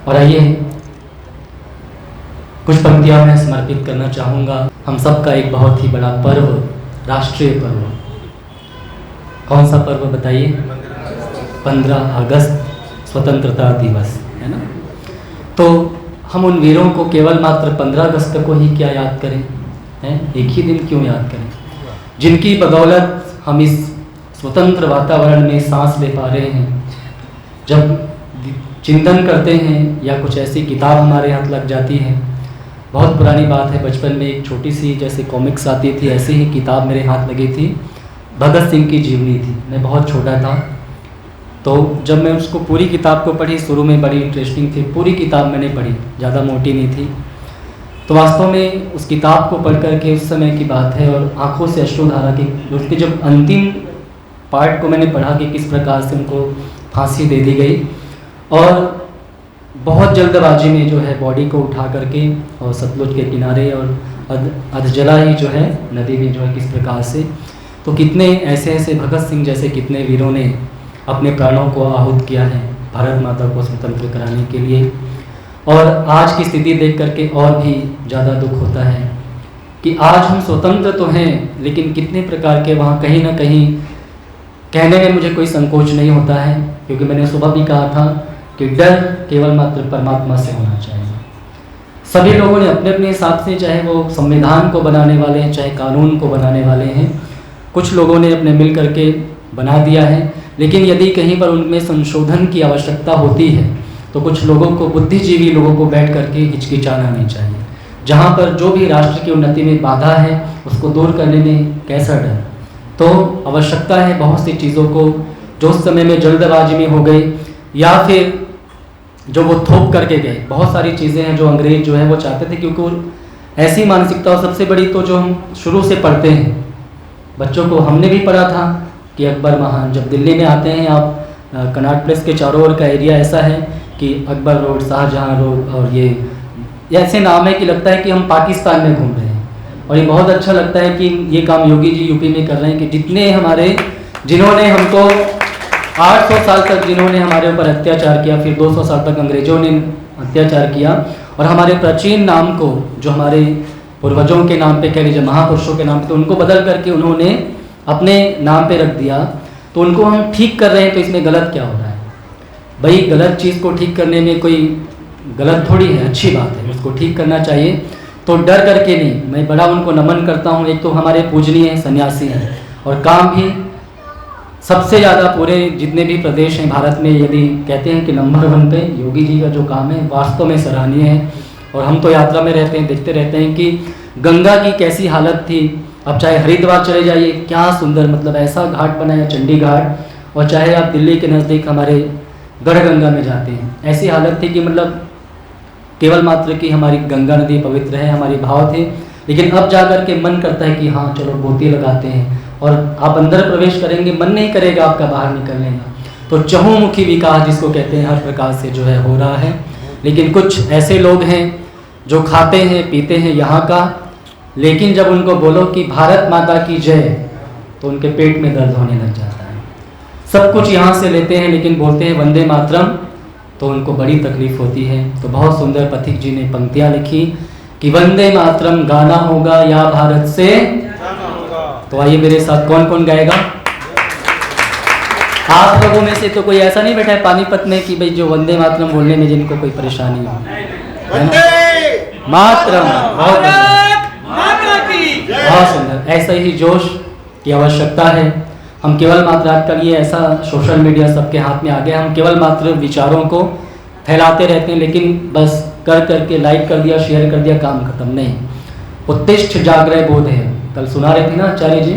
और आइए कुछ पंक्तियां मैं समर्पित करना चाहूँगा। हम सबका एक बहुत ही बड़ा पर्व, राष्ट्रीय पर्व, कौन सा पर्व बताइए? 15 अगस्त स्वतंत्रता दिवस है ना। तो हम उन वीरों को केवल मात्र 15 अगस्त को ही क्या याद करें, हैं? एक ही दिन क्यों याद करें, जिनकी बदौलत हम इस स्वतंत्र वातावरण में सांस ले पा रहे हैं। जब चिंतन करते हैं या कुछ ऐसी किताब हमारे हाथ लग जाती है, बहुत पुरानी बात है, बचपन में एक छोटी सी जैसे कॉमिक्स आती थी, ऐसी ही किताब मेरे हाथ लगी थी, भगत सिंह की जीवनी थी। मैं बहुत छोटा था, तो जब मैं उसको पूरी किताब को पढ़ी, शुरू में बड़ी इंटरेस्टिंग थी, पूरी किताब मैंने पढ़ी, ज़्यादा मोटी नहीं थी। तो वास्तव में उस किताब को पढ़ करके उस समय की बात है, और आंखों से अश्रुधारा की, उसके जब अंतिम पार्ट को मैंने पढ़ा कि किस प्रकार से उनको फांसी दे दी गई, और बहुत जल्दबाजी में जो है बॉडी को उठा करके और सतलुज के किनारे और अधजला ही जो है नदी में जो है किस प्रकार से, तो कितने ऐसे ऐसे भगत सिंह जैसे कितने वीरों ने अपने प्राणों को आहूत किया है भारत माता को स्वतंत्र कराने के लिए। और आज की स्थिति देख करके और भी ज़्यादा दुख होता है कि आज हम स्वतंत्र तो हैं, लेकिन कितने प्रकार के वहाँ कहीं ना कहीं कहने में मुझे कोई संकोच नहीं होता है, क्योंकि मैंने सुबह भी कहा था कि डर केवल मात्र परमात्मा से होना चाहिए। सभी लोगों ने अपने अपने हिसाब से, चाहे वो संविधान को बनाने वाले हैं, चाहे कानून को बनाने वाले हैं, कुछ लोगों ने अपने मिल करके बना दिया है, लेकिन यदि कहीं पर उनमें संशोधन की आवश्यकता होती है तो कुछ लोगों को, बुद्धिजीवी लोगों को बैठ करके हिचकिचाना नहीं चाहिए। जहाँ पर जो भी राष्ट्र की उन्नति में बाधा है उसको दूर करने में कैसा डर। तो आवश्यकता है बहुत सी चीज़ों को जो उस समय में जल्दबाजी में हो गई, या फिर जो वो थोप करके गए। बहुत सारी चीज़ें हैं जो अंग्रेज जो है वो चाहते थे, क्योंकि वो ऐसी मानसिकता, और सबसे बड़ी तो जो हम शुरू से पढ़ते हैं बच्चों को, हमने भी पढ़ा था कि अकबर महान, जब दिल्ली में आते हैं आप, कनॉट प्लेस के चारों ओर का एरिया ऐसा है कि अकबर रोड, शाहजहाँ रोड, और ये ऐसे नाम है कि लगता है कि हम पाकिस्तान में घूम रहे हैं। और ये बहुत अच्छा लगता है कि ये काम योगी जी यूपी में कर रहे हैं, कि जितने हमारे, जिन्होंने हमको 800 साल तक जिन्होंने हमारे ऊपर अत्याचार किया, फिर 200 साल तक अंग्रेजों ने अत्याचार किया, और हमारे प्राचीन नाम को, जो हमारे पूर्वजों के नाम पे कह लीजिए, महापुरुषों के नाम पे, तो उनको बदल करके उन्होंने अपने नाम पे रख दिया, तो उनको हम ठीक कर रहे हैं। तो इसमें गलत क्या हो रहा है भाई? गलत चीज़ को ठीक करने में कोई गलत थोड़ी है, अच्छी बात है, उसको ठीक करना चाहिए। तो डर करके नहीं, मैं बड़ा उनको नमन करता हूँ। एक तो हमारे पूजनीय सन्यासी हैं, और काम भी सबसे ज़्यादा पूरे जितने भी प्रदेश हैं भारत में, यदि कहते हैं कि नंबर 1 पे योगी जी का जो काम है वास्तव में सराहनीय है। और हम तो यात्रा में रहते हैं, देखते रहते हैं कि गंगा की कैसी हालत थी। अब चाहे हरिद्वार चले जाइए, क्या सुंदर, मतलब ऐसा घाट बनाया, चंडी घाट, और चाहे आप दिल्ली के नज़दीक हमारे गढ़गंगा में जाते हैं, ऐसी हालत थी कि मतलब केवल मात्र कि हमारी गंगा नदी पवित्र है, हमारे भाव थे। लेकिन अब जा कर के मन करता है कि हाँ चलो गोती लगाते हैं, और आप अंदर प्रवेश करेंगे, मन नहीं करेगा आपका बाहर निकलने का। तो चहुमुखी विकास जिसको कहते हैं, हर प्रकार से जो है हो रहा है। लेकिन कुछ ऐसे लोग हैं जो खाते हैं पीते हैं यहाँ का, लेकिन जब उनको बोलो कि भारत माता की जय, तो उनके पेट में दर्द होने लग जाता है। सब कुछ यहाँ से लेते हैं, लेकिन बोलते हैं वंदे मातरम, तो उनको बड़ी तकलीफ होती है। तो बहुत सुंदर पथिक जी ने पंक्तियाँ लिखी कि वंदे मातरम गाना होगा या भारत से। तो आइए मेरे साथ, कौन कौन गाएगा? आप लोगों में से तो कोई ऐसा नहीं बैठा है पानीपत में कि भाई जो वंदे मातरम बोलने में जिनको कोई परेशानी हो, है ना? मातरम, बहुत सुंदर। ऐसा ही जोश की आवश्यकता है। हम केवल मात्र आजकल ये ऐसा सोशल मीडिया सबके हाथ में आ गया, हम केवल मात्र विचारों को फैलाते रहते हैं, लेकिन बस कर करके लाइक कर दिया, शेयर कर दिया, काम खत्म नहीं। उत्तिष्ठ जागृय बोध है, कल सुना रहे थे ना आचार्य जी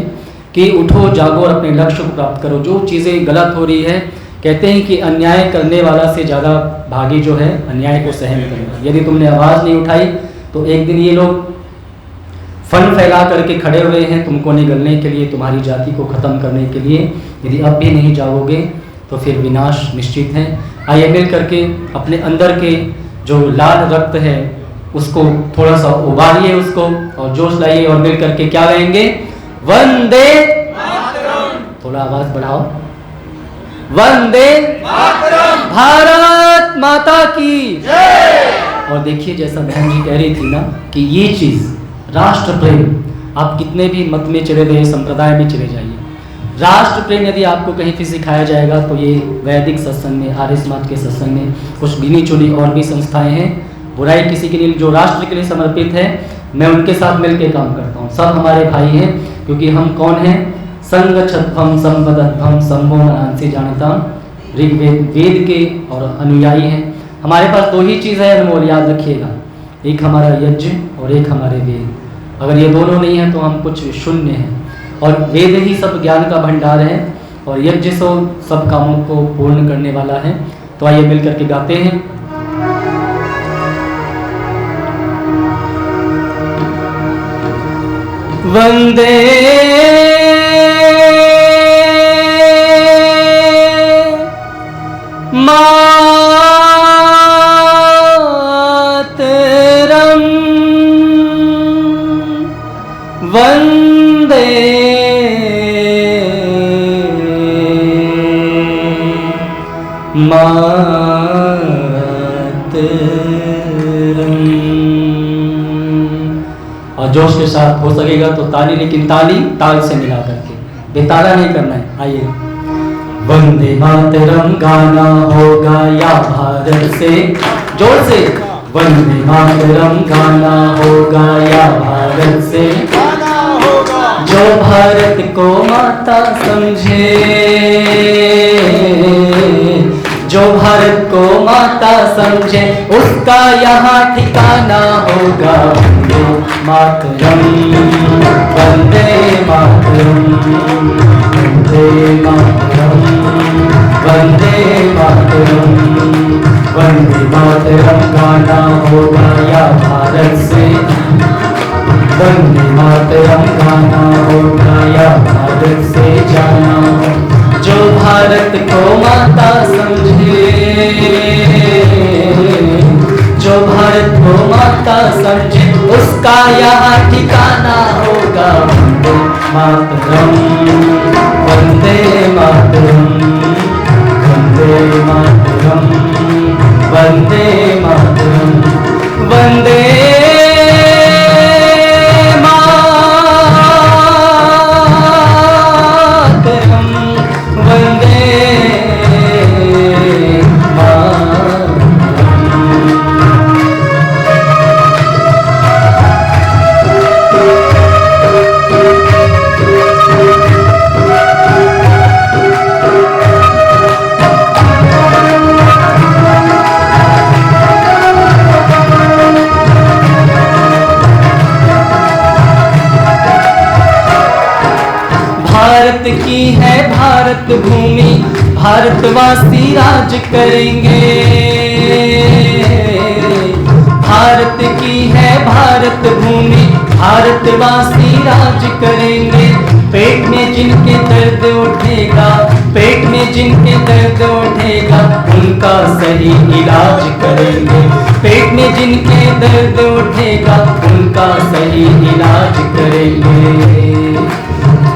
कि उठो जागो और अपने लक्ष्य को प्राप्त करो। जो चीज़ें गलत हो रही है, कहते हैं कि अन्याय करने वाला से ज़्यादा भागी जो है अन्याय को सहन करना। यदि तुमने आवाज़ नहीं उठाई तो एक दिन ये लोग फन फैला करके खड़े हुए हैं तुमको निगलने के लिए, तुम्हारी जाति को ख़त्म करने के लिए। यदि अब भी नहीं जाओगे तो फिर विनाश निश्चित है। आइए मिल करके अपने अंदर के जो लाल रक्त है उसको थोड़ा सा उबालिए उसको, और जोश लाइए, और मिल करके क्या गाएंगे? वंदे मातरम। थोड़ा आवाज बढ़ाओ। वंदे मातरम। भारत भारत माता की जय। और देखिए जैसा बहन जी कह रही थी ना कि ये चीज़ राष्ट्र प्रेम, आप कितने भी मत में चले गए, संप्रदाय में चले जाइए, राष्ट्र प्रेम यदि आपको कहीं भी सिखाया जाएगा तो ये वैदिक सत्संग में, आर्य समाज के सत्संग में, कुछ गिनी चुनी और भी संस्थाएं हैं, बुराई किसी के लिए, जो राष्ट्र के लिए समर्पित है, मैं उनके साथ मिलकर काम करता हूँ। सब हमारे भाई हैं, क्योंकि हम कौन हैं? संग छत्वम संवदत्वम संभो मनांसी जानता, ऋग्वेद वेद के और अनुयायी हैं। हमारे पास दो ही चीज़ है अनमोल, याद रखिएगा, एक हमारा यज्ञ और एक हमारे वेद। अगर ये दोनों नहीं है तो हम कुछ शून्य हैं। और वेद ही सब ज्ञान का भंडार है और यज्ञ सब कामों को पूर्ण करने वाला है। तो आइए मिल करके गाते हैं। वंदे मातरम, वंदे मातरम। और जोश के साथ हो सकेगा तो ताली, लेकिन ताली ताल से मिला करके, बेताला नहीं करना है। आइए। वंदे मातरम गाना होगा या भारत से, जोर से। वंदे मातरम गाना होगा या भारत से, जो भारत को माता समझे, जो भारत को माता समझे, उसका यहाँ ठिकाना होगा। वंदे मातरम, वंदे मातरम, वंदे मातरम, वंदे मातरम, वंदे मातरम गाना होगा या भारत से, वंदे मातरम गाना होगा या भारत से जाना, जो भारत को माता समझे, जो भारत को माता समझे, उसका यहाँ ठिकाना होगा। वंदे मातरम, वंदे मातरम, वंदे मातरम, वंदे मातरम, वंदे भारत की है भारत भूमि, भारतवासी राज करेंगे। भारत की है भारत भूमि, भारतवासी राज करेंगे। पेट में जिनके दर्द उठेगा, पेट में जिनके दर्द उठेगा, उनका सही इलाज करेंगे। पेट में जिनके दर्द उठेगा, उनका सही इलाज करेंगे।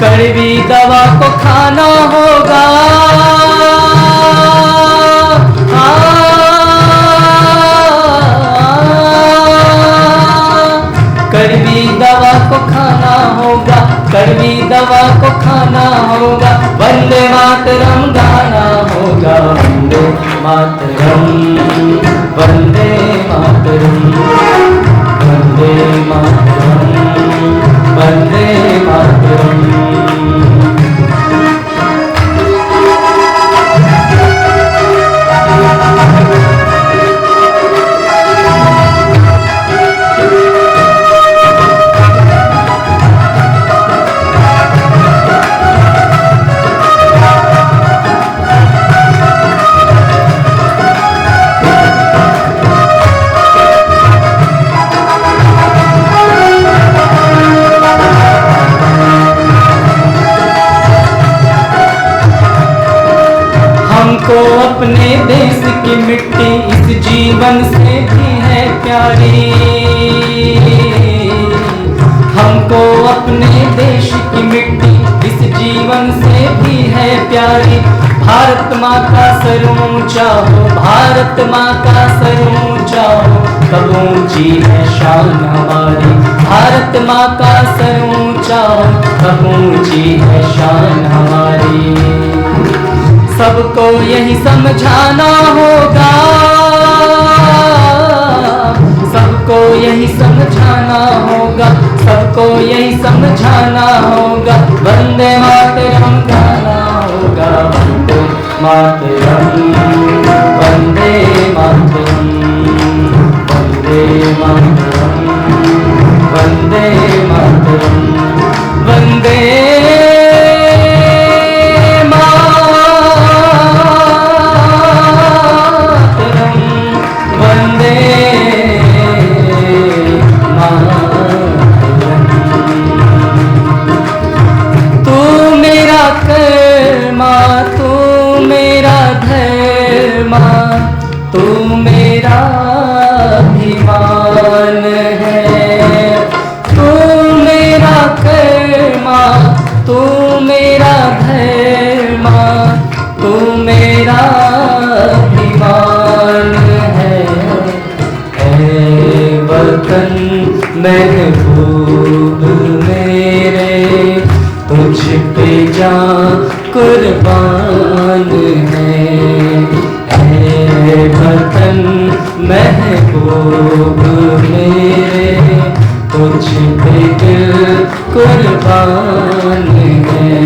कड़वी दवा को खाना होगा, कड़वी दवा को खाना होगा, कड़वी दवा को खाना होगा। वंदे मातरम गाना होगा, वंदे मातरम, वंदे मातरम, वंदे मातरम, वंदे मातरम। हमको अपने देश की मिट्टी इस जीवन से भी है प्यारी, हमको अपने देश की मिट्टी इस जीवन से भी है प्यारी। भारत माँ का सर ऊंचा हो, भारत माँ का सर ऊंचा हो, तब ऊंची है शान हमारी। भारत माँ का सर ऊंचा हो, तब ऊंची है शान हमारी। सबको यही समझाना होगा, सबको यही समझाना होगा, सबको यही समझाना होगा। वंदे मातरम गाना होगा, वंदे मातरम, वंदे मातरम, वंदे मातरम, वंदे मातरम, वंदे तू मेरा अभिमान है, तू मेरा कर्मा, तू मेरा धर्मा, तू मेरा अभिमान है। ऐ वतन महबूब मेरे, तुझ पे जान कुर्बान है। वतन महबूब मेरे, तुझ पे दिल कुर्बान है।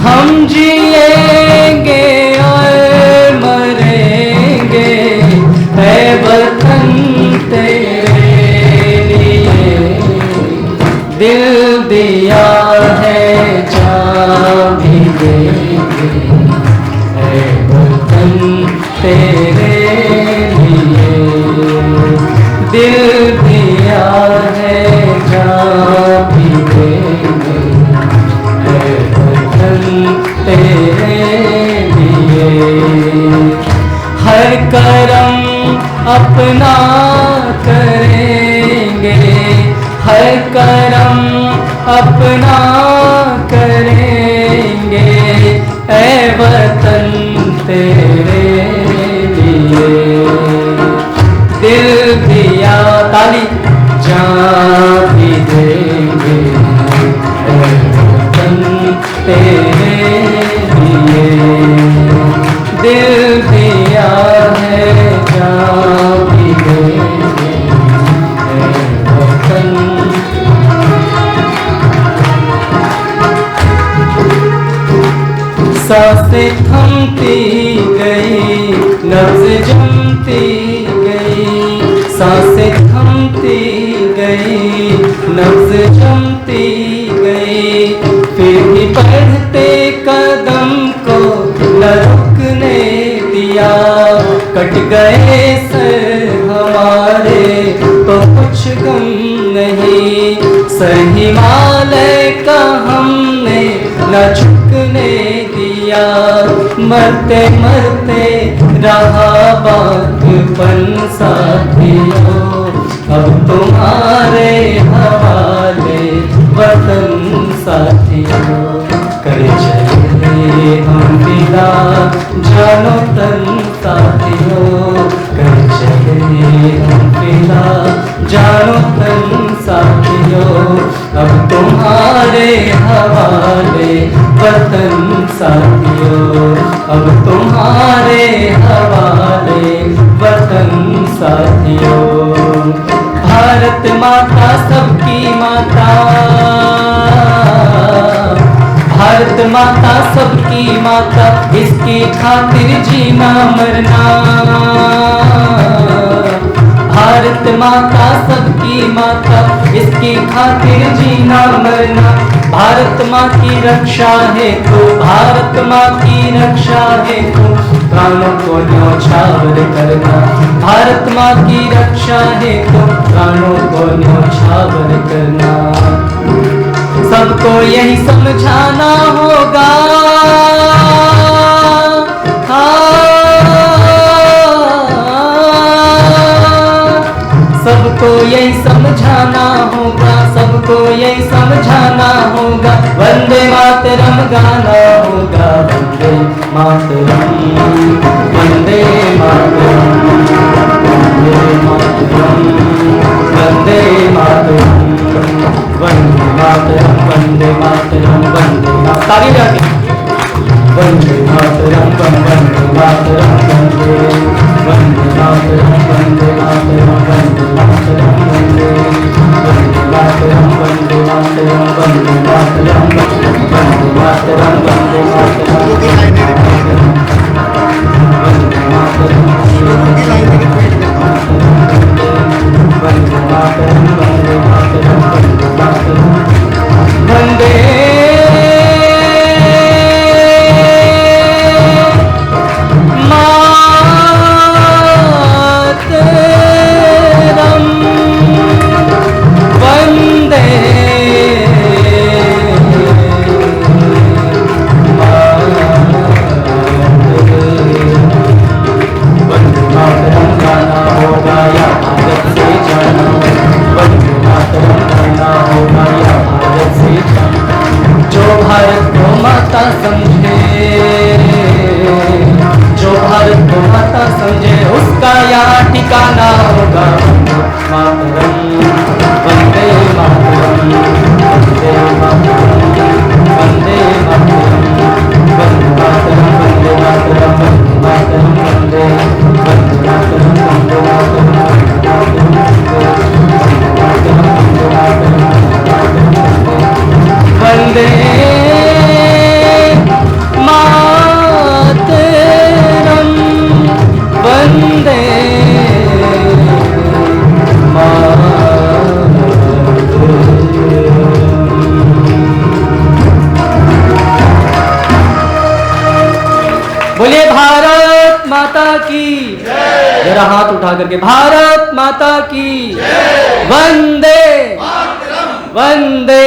हम जिएंगे और मरेंगे, है वतन तेरे लिए। दिल दिया है जान भी देंगे, तेरे लिए। दिल दिया है जान भी देंगे, तेरे लिए। हर करम अपना करेंगे, हर करम अपना करेंगे, ऐ वतन तेरे लिए। दिल दिया ताली जान भी देंगे, वतन तेरे लिए। दिल दिया है जान भी देंगे, वतन। सांसें थमती गई, नब्ज़ जमती गई, सांसें थमती गई, नब्ज़ जमती गई। फिर भी बढ़ते कदम को न रुकने दिया। कट गए सर हमारे तो कुछ गम नहीं, सर हिमालय का हमने न झुकने दिया। मरते मरते रहा बागपन साथियों, अब तुम्हारे हवाले वतन साथियों। कर चले हम विदा जानो तन साथियों, कर चले हम विदा जानो तन साथियों। अब तुम्हारे हवाले वतन साथियों, अब तुम्हारे हवाले वतन साथियों। भारत माता सबकी माता, भारत माता सबकी माता, इसकी खातिर जीना मरना। भारत माता सबकी माता, इसकी खातिर जीना मरना। भारत माँ की रक्षा है तो, भारत माँ की रक्षा है तो, प्राणों को न्यौछावर करना। भारत माँ की रक्षा है तो, प्राणों को न्यौछावर करना। सबको यही समझाना होगा, सबको यही समझाना होगा, सबको यही समझाना होगा। वंदे मातरम। मातरम गाना होगा, वंदे मातरम, वंदे मातरम, वंदे मातरम, वंदे मातरम, वंदे मातरम, वंदे मातरम, वंदे मातरम, ताली बजा के वंदे मातरम, वंदे मातरम, वंदे मातरम, वंदे मातरम, वंदे मातरम, वंदे मातरम, वंदे मातरम, वंदे मातरम, वंदे मातरम, वंदे मातरम, वंदे समझे उसका यहाँ ठिकाना होगा, मातरम, वंदे मातरम, वंदे मातरम, वंदे मातरम, वंदे मातरम, वंदे मातरम, वंदे मातरम, वंदे मातरम, वंदे मातरम, वंदे वंदे बोलिए भारत माता की जरा हाथ उठा करके भारत माता की वंदे वंदे